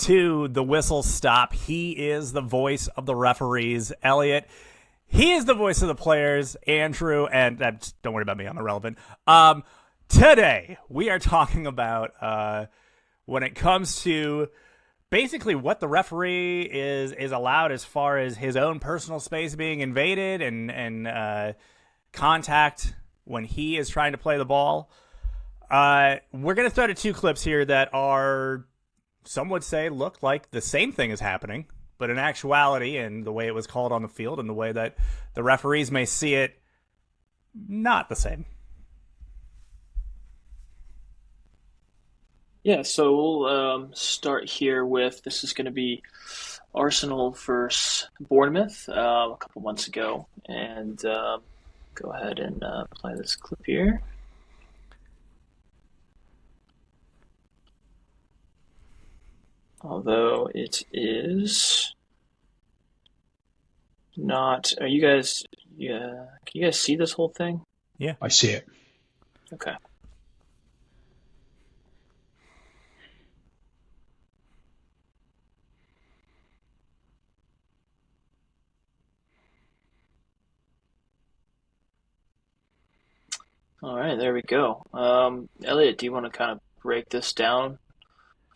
to The Whistle Stop. He is the voice of the referees. Elliot, he is the voice of the players. Andrew, and don't worry about me, I'm irrelevant. Today, we are talking about when it comes to basically what the referee is allowed as far as his own personal space being invaded and contact when he is trying to play the ball. We're going to throw to two clips here that are, some would say, look like the same thing is happening, but in actuality, and the way it was called on the field and the way that the referees may see it, not the same. Yeah, so we'll start here with this is going to be Arsenal versus Bournemouth a couple months ago. And go ahead and play this clip here. Although it is not. Are you guys? Yeah, can you guys see this whole thing? Yeah, I see it. Okay. All right, there we go. Elliot, do you want to kind of break this down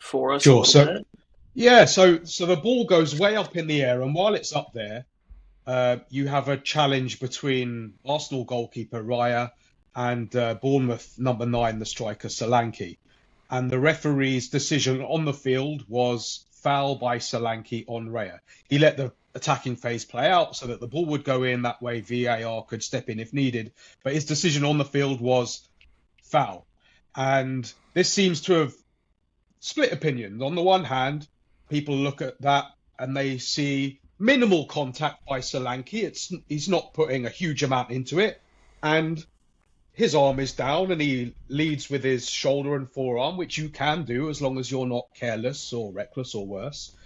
for us a Sure. little bit? Yeah, so the ball goes way up in the air, and while it's up there, you have a challenge between Arsenal goalkeeper Raya and Bournemouth number 9, the striker Solanke. And the referee's decision on the field was foul by Solanke on Raya. He let the attacking phase play out so that the ball would go in. That way VAR could step in if needed. But his decision on the field was foul. And this seems to have split opinions. On the one hand, people look at that and they see minimal contact by Solanke. He's not putting a huge amount into it. And his arm is down and he leads with his shoulder and forearm, which you can do as long as you're not careless or reckless or worse.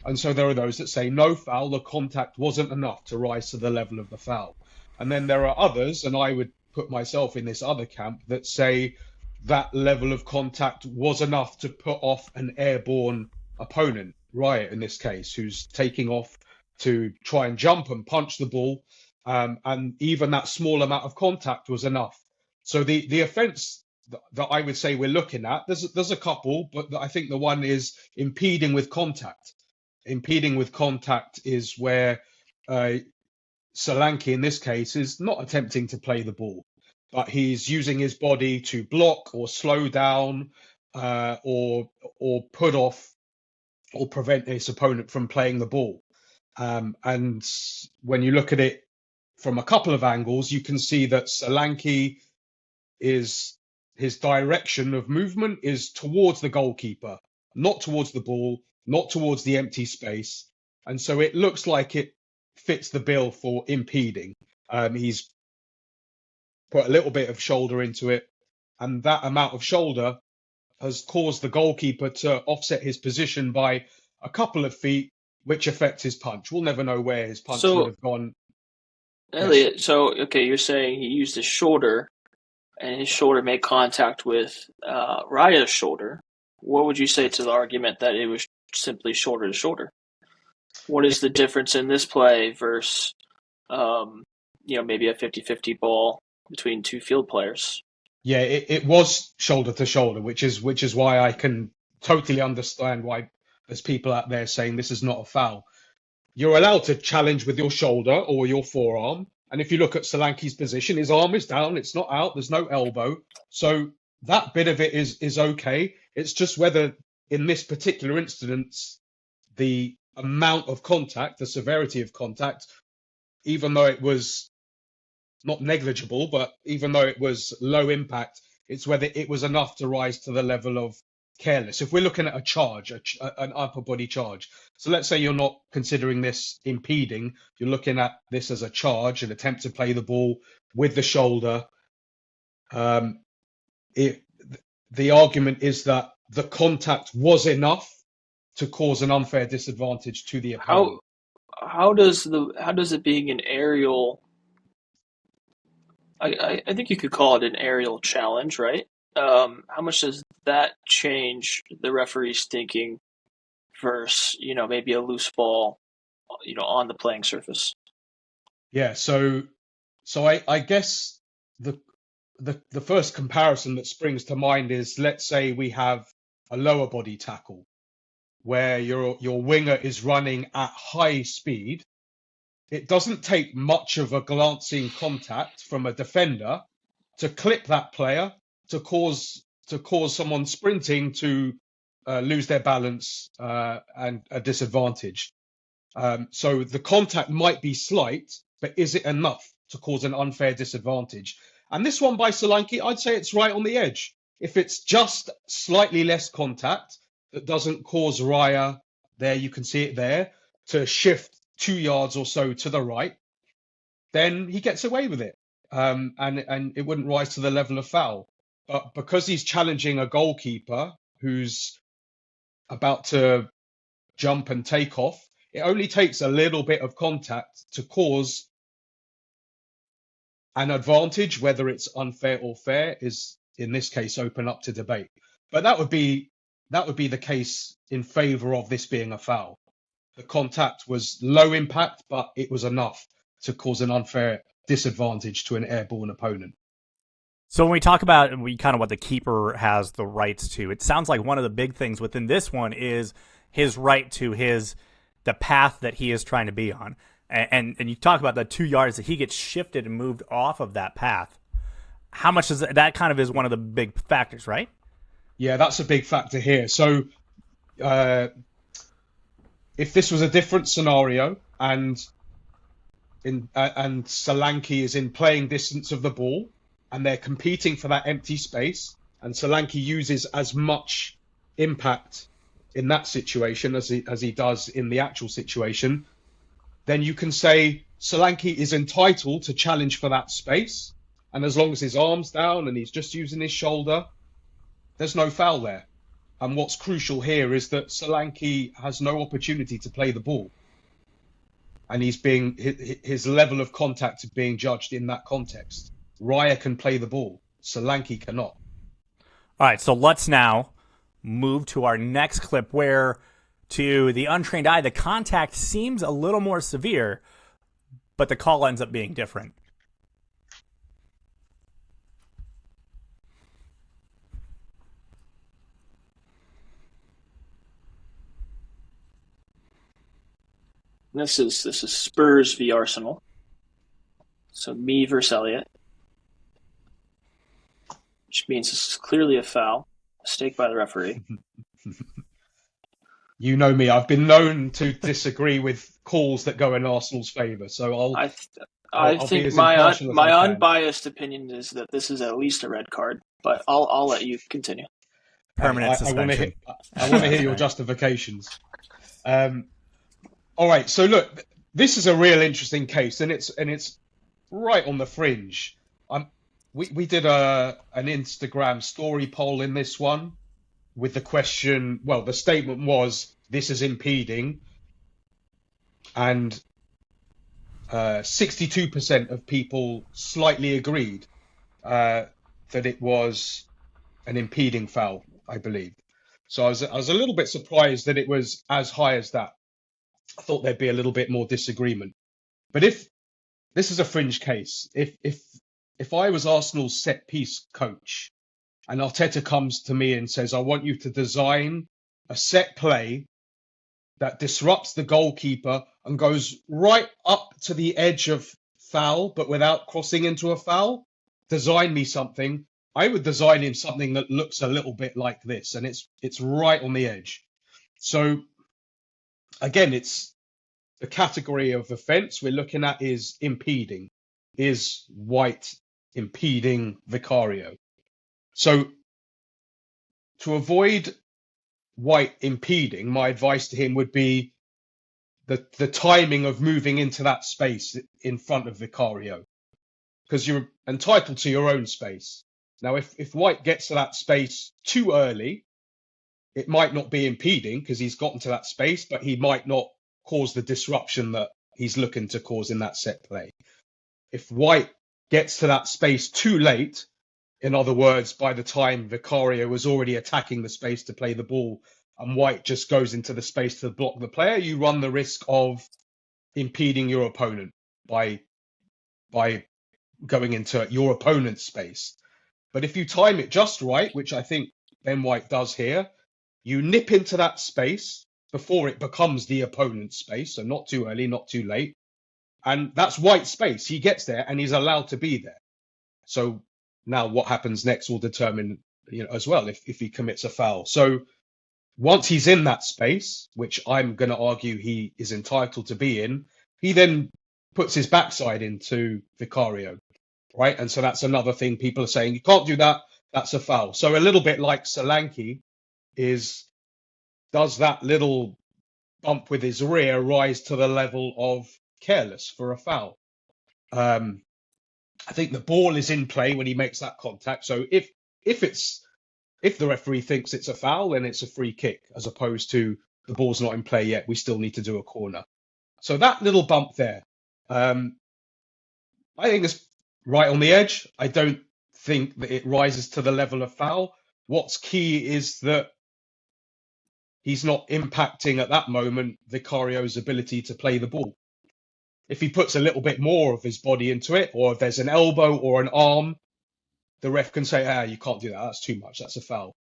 And so there are those that say no foul, the contact wasn't enough to rise to the level of the foul. And then there are others, and I would put myself in this other camp, that say that level of contact was enough to put off an airborne opponent, Riot in this case, who's taking off to try and jump and punch the ball. And even that small amount of contact was enough. So the offence that I would say we're looking at, there's a couple, but I think the one is impeding with contact. Impeding with contact is where Solanke in this case is not attempting to play the ball, but he's using his body to block or slow down or put off or prevent his opponent from playing the ball. And when you look at it from a couple of angles, you can see that Solanke his direction of movement is towards the goalkeeper, not towards the ball, not towards the empty space. And so it looks like it fits the bill for impeding. He's put a little bit of shoulder into it, and that amount of shoulder has caused the goalkeeper to offset his position by a couple of feet, which affects his punch. We'll never know where his punch would have gone. Elliot, so, okay, you're saying he used his shoulder, and his shoulder made contact with Raya's shoulder. What would you say to the argument that it was simply shoulder to shoulder? What is the difference in this play versus, maybe a 50-50 ball between two field players? Yeah, it was shoulder to shoulder, which is why I can totally understand why there's people out there saying this is not a foul. You're allowed to challenge with your shoulder or your forearm. And if you look at Solanke's position, his arm is down, it's not out, there's no elbow. So that bit of it is okay. It's just whether in this particular instance, the amount of contact, the severity of contact, even though it was not negligible, but even though it was low impact, it's whether it was enough to rise to the level of careless. If we're looking at a charge, an upper body charge. So let's say you're not considering this impeding, you're looking at this as a charge, an attempt to play the ball with the shoulder. The argument is that the contact was enough to cause an unfair disadvantage to the opponent. How does it being an aerial? I think you could call it an aerial challenge, right? How much does that change the referee's thinking versus, maybe a loose ball, on the playing surface. Yeah, so I guess the first comparison that springs to mind is, let's say we have a lower body tackle where your winger is running at high speed. It doesn't take much of a glancing contact from a defender to clip that player to cause someone sprinting to lose their balance and a disadvantage. So the contact might be slight, but is it enough to cause an unfair disadvantage? And this one by Solanke, I'd say it's right on the edge. If it's just slightly less contact that doesn't cause Raya, there you can see it there, to shift 2 yards or so to the right, then he gets away with it. And it wouldn't rise to the level of foul. But because he's challenging a goalkeeper who's about to jump and take off, it only takes a little bit of contact to cause an advantage. Whether it's unfair or fair is, in this case, open up to debate. But that would be the case in favour of this being a foul. The contact was low impact, but it was enough to cause an unfair disadvantage to an airborne opponent. So when we talk about kind of what the keeper has the rights to, it sounds like one of the big things within this one is his right to the path that he is trying to be on. And you talk about the 2 yards that he gets shifted and moved off of that path. How much is that kind of is one of the big factors, right? Yeah, that's a big factor here. So if this was a different scenario and Solanke is in playing distance of the ball and they're competing for that empty space, and Solanke uses as much impact in that situation as he does in the actual situation, then you can say Solanke is entitled to challenge for that space, and as long as his arm's down and he's just using his shoulder, there's no foul there. And what's crucial here is that Solanke has no opportunity to play the ball, and his level of contact is being judged in that context. Raya can play the ball, Solanke cannot. All right, so let's now move to our next clip where, to the untrained eye, the contact seems a little more severe, but the call ends up being different. This is Spurs v Arsenal. So me versus Elliot, which means this is clearly a foul, mistake by the referee. You know me; I've been known to disagree with calls that go in Arsenal's favour. So I think my unbiased opinion is that this is at least a red card, but I'll let you continue. Permanent suspension. I want to hear your justifications. All right, so look, this is a real interesting case, and it's right on the fringe. We did an Instagram story poll in this one with the question. Well, the statement was, "This is impeding," and 62% of people slightly agreed that it was an impeding foul, I believe. So I was a little bit surprised that it was as high as that. I thought there'd be a little bit more disagreement. But if this is a fringe case, if I was Arsenal's set piece coach and Arteta comes to me and says, "I want you to design a set play that disrupts the goalkeeper and goes right up to the edge of foul, but without crossing into a foul, design me something," I would design him something that looks a little bit like this, and it's right on the edge. So again, it's the category of offence we're looking at is impeding. Is White impeding Vicario? So to avoid White impeding, my advice to him would be the timing of moving into that space in front of Vicario, because you're entitled to your own space. Now, if White gets to that space too early, it might not be impeding because he's gotten to that space, but he might not cause the disruption that he's looking to cause in that set play. If White gets to that space too late, in other words, by the time Vicario was already attacking the space to play the ball and White just goes into the space to block the player, you run the risk of impeding your opponent by going into your opponent's space. But if you time it just right, which I think Ben White does here, you nip into that space before it becomes the opponent's space, so not too early, not too late. And that's White's space. He gets there and he's allowed to be there. So now what happens next will determine, as well, if he commits a foul. So once he's in that space, which I'm going to argue he is entitled to be in, he then puts his backside into Vicario, right? And so that's another thing people are saying, you can't do that, that's a foul. So a little bit like Solanke does that little bump with his rear rise to the level of careless for a foul? I think the ball is in play when he makes that contact. So if the referee thinks it's a foul, then it's a free kick, as opposed to the ball's not in play yet, we still need to do a corner. So that little bump there, I think it's right on the edge. I don't think that it rises to the level of foul. What's key is that he's not impacting at that moment Vicario's ability to play the ball. If he puts a little bit more of his body into it, or if there's an elbow or an arm, the ref can say, you can't do that. That's too much. That's a foul.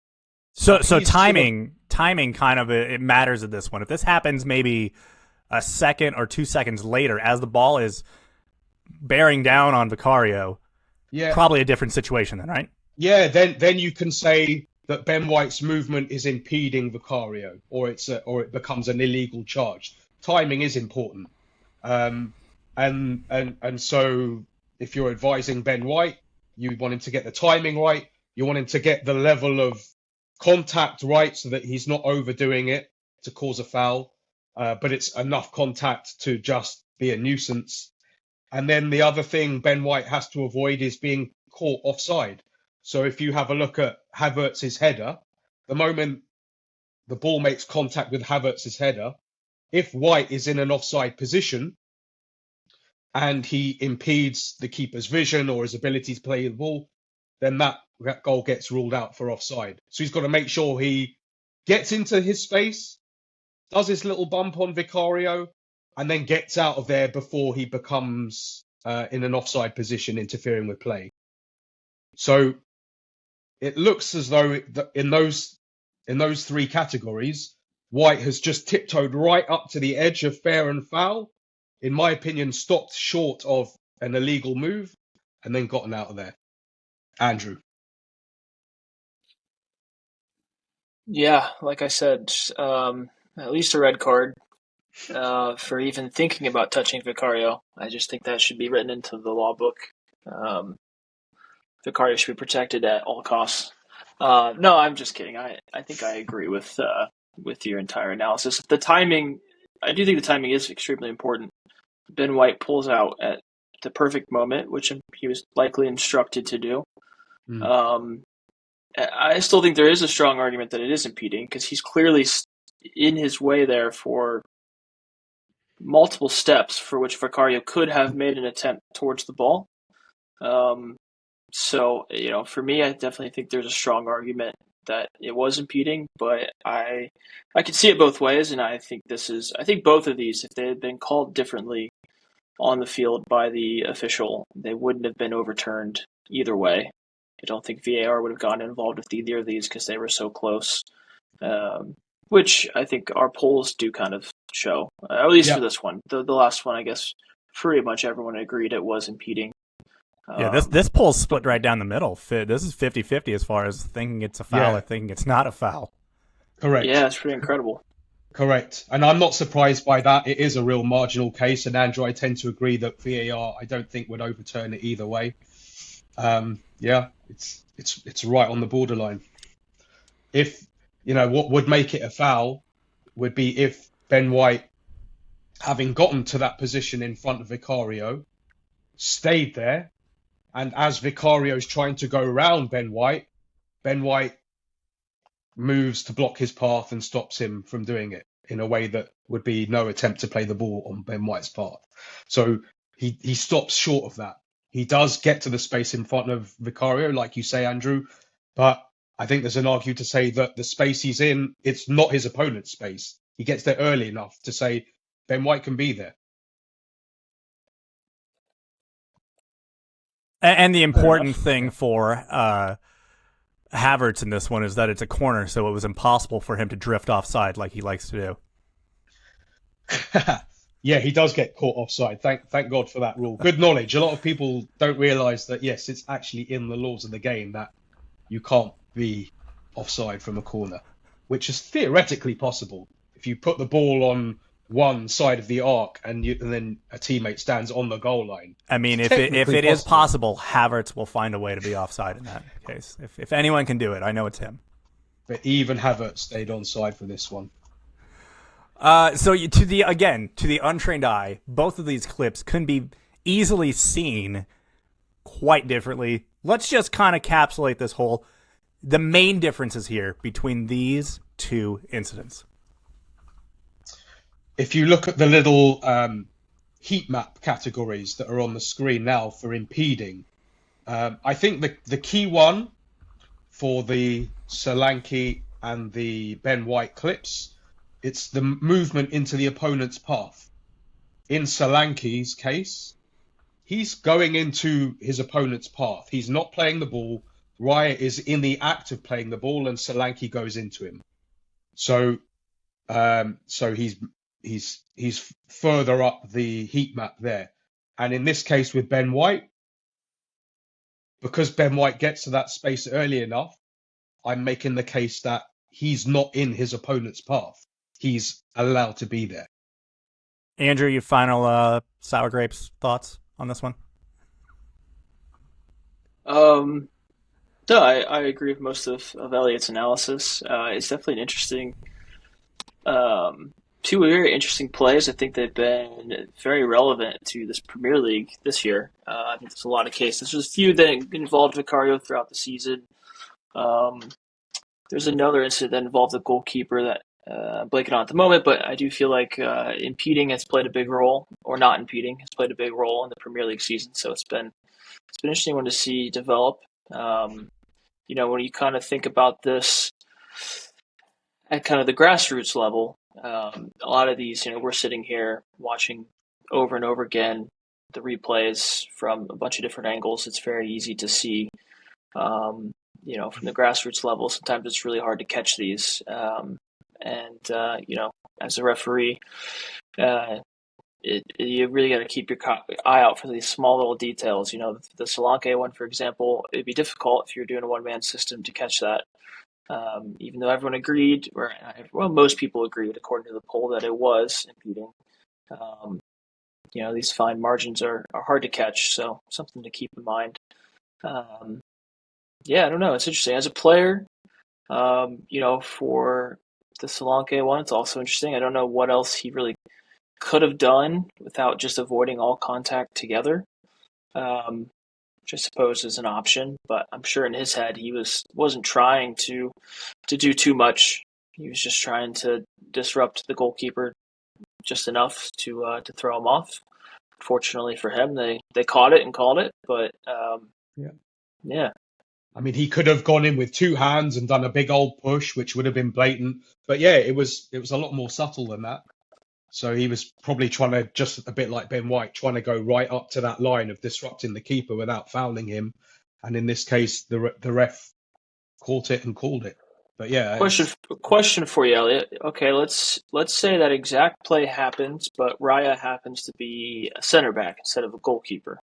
So timing kind of it matters at this one. If this happens maybe a second or 2 seconds later, as the ball is bearing down on Vicario, probably a different situation then, right? Yeah, then you can say that Ben White's movement is impeding Vicario, or it becomes an illegal charge. Timing is important, and so if you're advising Ben White, you want him to get the timing right. You want him to get the level of contact right, so that he's not overdoing it to cause a foul, but it's enough contact to just be a nuisance. And then the other thing Ben White has to avoid is being caught offside. So if you have a look at Havertz's header, the moment the ball makes contact with Havertz's header, if White is in an offside position and he impedes the keeper's vision or his ability to play the ball, then that goal gets ruled out for offside. So he's got to make sure he gets into his space, does his little bump on Vicario, and then gets out of there before he becomes in an offside position, interfering with play. So it looks as though in those three categories, White has just tiptoed right up to the edge of fair and foul, in my opinion, stopped short of an illegal move, and then gotten out of there. Andrew. Yeah, like I said, at least a red card for even thinking about touching Vicario. I just think that should be written into the law book. Vicario should be protected at all costs. No, I'm just kidding. I think I agree with your entire analysis. The timing, I do think the timing is extremely important. Ben White pulls out at the perfect moment, which he was likely instructed to do. I still think there is a strong argument that it is impeding, because he's clearly in his way there for multiple steps for which Vicario could have made an attempt towards the ball. So, for me, I definitely think there's a strong argument that it was impeding, but I could see it both ways, and I think both of these, if they had been called differently on the field by the official, they wouldn't have been overturned either way. I don't think VAR would have gotten involved with either of these because they were so close, which I think our polls do kind of show, at least for this one. The last one, I guess, pretty much everyone agreed it was impeding. Yeah, this poll's split right down the middle. This is 50-50 as far as thinking it's a foul or thinking it's not a foul. Correct. Yeah, it's pretty incredible. Correct. And I'm not surprised by that. It is a real marginal case, and Andrew, I tend to agree that VAR, I don't think, would overturn it either way. It's right on the borderline. If, what would make it a foul would be if Ben White, having gotten to that position in front of Vicario, stayed there, and as Vicario's trying to go around Ben White moves to block his path and stops him from doing it in a way that would be no attempt to play the ball on Ben White's part. So he stops short of that. He does get to the space in front of Vicario, like you say, Andrew, but I think there's an argument to say that the space he's in, it's not his opponent's space. He gets there early enough to say Ben White can be there. And the important thing for Havertz in this one is that it's a corner, so it was impossible for him to drift offside like he likes to do. Yeah, he does get caught offside. Thank God for that rule. Good knowledge. A lot of people don't realise that, yes, it's actually in the laws of the game that you can't be offside from a corner, which is theoretically possible. If you put the ball on one side of the arc and then a teammate stands on the goal line. I mean, if it is possible, Havertz will find a way to be offside in that case. If anyone can do it, I know it's him. But even Havertz stayed onside for this one. So to the untrained eye, both of these clips can be easily seen quite differently. Let's just kind of capsulate the main differences here between these two incidents. If you look at the little heat map categories that are on the screen now for impeding, I think the key one for the Solanke and the Ben White clips, it's the movement into the opponent's path. In Solanke's case, he's going into his opponent's path. He's not playing the ball. Raya is in the act of playing the ball, and Solanke goes into him. So he's further up the heat map there. And in this case with Ben White, because Ben White gets to that space early enough, I'm making the case that he's not in his opponent's path. He's allowed to be there. Andrew, your final sour grapes thoughts on this one? No, I agree with most of Elliot's analysis. It's definitely an interesting, two very interesting plays. I think they've been very relevant to this Premier League this year. I think there's a lot of cases. There's a few that involved Vicario throughout the season. There's another incident that involved the goalkeeper that I'm blanking on at the moment, but I do feel like impeding has played a big role, or not impeding has played a big role in the Premier League season. So it's been an interesting one to see develop. When you kind of think about this at kind of the grassroots level, a lot of these, we're sitting here watching over and over again the replays from a bunch of different angles. It's very easy to see, from the grassroots level. Sometimes it's really hard to catch these. As a referee, you really got to keep your eye out for these small little details. The Solanke one, for example, it'd be difficult if you're doing a one-man system to catch that. Even though everyone agreed, most people agreed, according to the poll, that it was impeding. These fine margins are hard to catch, so something to keep in mind. I don't know. It's interesting. As a player, for the Solanke one, it's also interesting. I don't know what else he really could have done without just avoiding all contact together, which I suppose is an option. But I'm sure in his head he wasn't trying to do too much. He was just trying to disrupt the goalkeeper just enough to throw him off. Fortunately for him, they caught it and called it. But yeah. I mean, he could have gone in with two hands and done a big old push, which would have been blatant. But yeah, it was a lot more subtle than that. So he was probably trying to, just a bit like Ben White, trying to go right up to that line of disrupting the keeper without fouling him. And in this case, the ref caught it and called it. But yeah. Question for you, Elliot. Okay, let's say that exact play happens, but Raya happens to be a center back instead of a goalkeeper,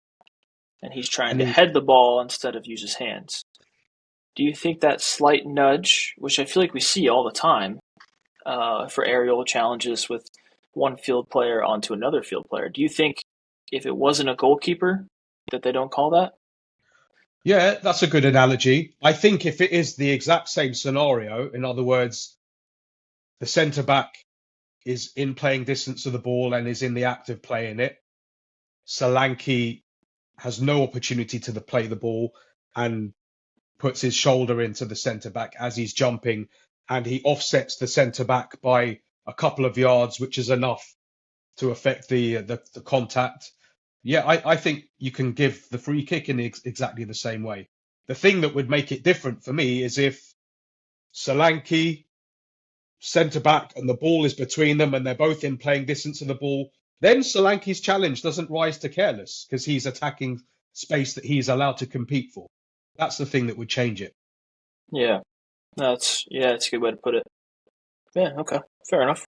and he's trying to head the ball instead of use his hands. Do you think that slight nudge, which I feel like we see all the time for aerial challenges with one field player onto another field player, do you think if it wasn't a goalkeeper that they don't call that? Yeah, that's a good analogy. I think if it is the exact same scenario, in other words, the centre-back is in playing distance of the ball and is in the act of playing it, Solanke has no opportunity to play the ball and puts his shoulder into the centre-back as he's jumping, and he offsets the centre-back by a couple of yards, which is enough to affect the contact. Yeah, I think you can give the free kick in exactly the same way. The thing that would make it different for me is if Solanke, centre back, and the ball is between them, and they're both in playing distance of the ball, then Solanke's challenge doesn't rise to careless because he's attacking space that he's allowed to compete for. That's the thing that would change it. Yeah, that's a good way to put it. Yeah, okay, fair enough.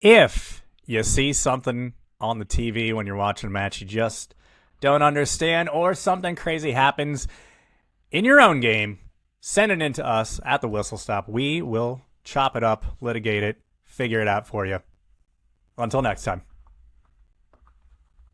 If you see something on the TV when you're watching a match you just don't understand, or something crazy happens in your own game, send it in to us at the Whistle Stop. We will chop it up, litigate it, figure it out for you. Until next time.